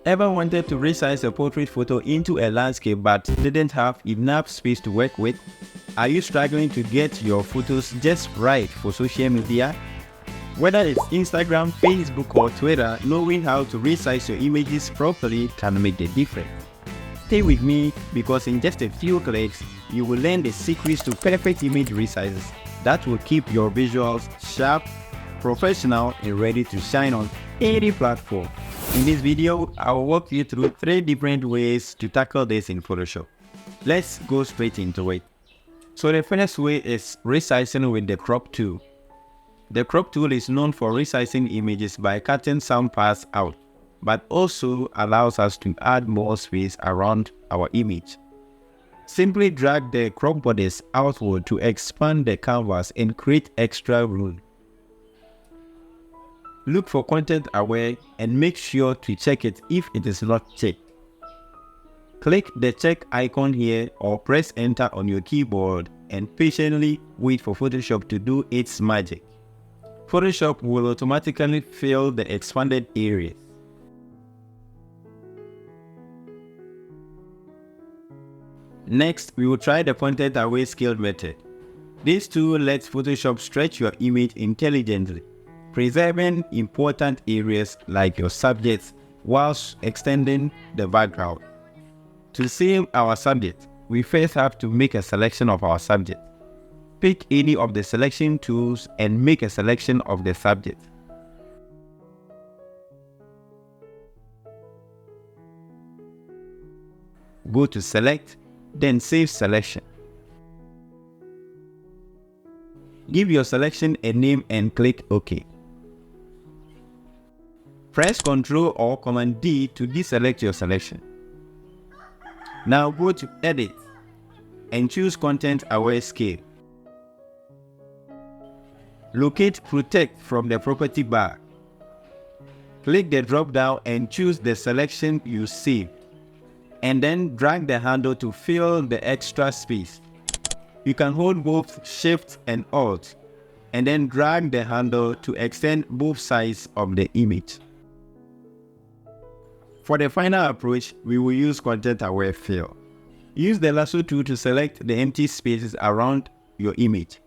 Ever wanted to resize a portrait photo into a landscape but didn't have enough space to work with? Are you struggling to get your photos just right for social media? Whether it's Instagram, Facebook, or Twitter, knowing how to resize your images properly can make the difference. Stay with me because in just a few clicks, you will learn the secrets to perfect image resizes that will keep your visuals sharp, professional, and ready to shine on any platform. In this video, I will walk you through 3 different ways to tackle this in Photoshop. Let's go straight into it. So the first way is resizing with the crop tool. The crop tool is known for resizing images by cutting some parts out, but also allows us to add more space around our image. Simply drag the crop borders outward to expand the canvas and create extra room. Look for content aware and make sure to check it if it is not checked. Click the check icon here or press enter on your keyboard and patiently wait for Photoshop to do its magic. Photoshop will automatically fill the expanded areas. Next, we will try the content aware scale method. This tool lets Photoshop stretch your image intelligently, preserving important areas like your subjects whilst extending the background. To save our subject, we first have to make a selection of our subject. Pick any of the selection tools and make a selection of the subject. Go to Select, then Save Selection. Give your selection a name and click OK. Press Ctrl or Command D to deselect your selection. Now go to Edit and choose Content Aware Scale. Locate Protect from the property bar. Click the drop down and choose the selection you saved, and then drag the handle to fill the extra space. You can hold both Shift and Alt, and then drag the handle to extend both sides of the image. For the final approach, we will use Content Aware Fill. Use the lasso tool to select the empty spaces around your image.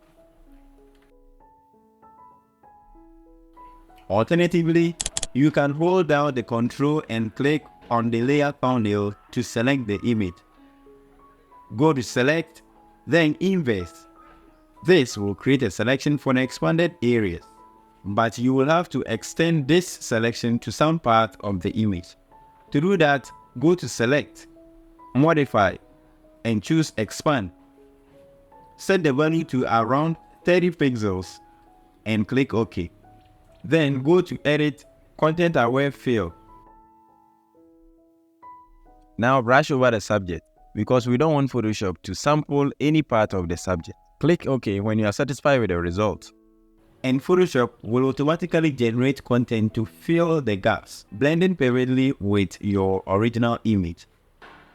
Alternatively, you can hold down the Ctrl and click on the layer thumbnail to select the image. Go to Select, then Inverse. This will create a selection for the expanded areas, but you will have to extend this selection to some part of the image. To do that, go to Select, Modify, and choose Expand. Set the value to around 30 pixels and click OK. Then go to Edit, Content Aware Fill. Now brush over the subject because we don't want Photoshop to sample any part of the subject. Click OK when you are satisfied with the result. And Photoshop will automatically generate content to fill the gaps, blending perfectly with your original image.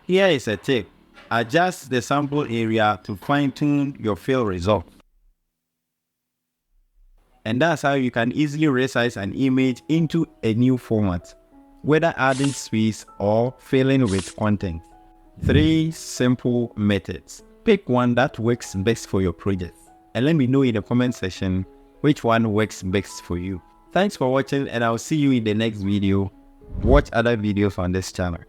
Here is a tip: adjust the sample area to fine-tune your fill result. And that's how you can easily resize an image into a new format, whether adding space or filling with content. 3 simple methods. Pick one that works best for your project, and let me know in the comment section which one works best for you. Thanks for watching, and I'll see you in the next video. Watch other videos on this channel.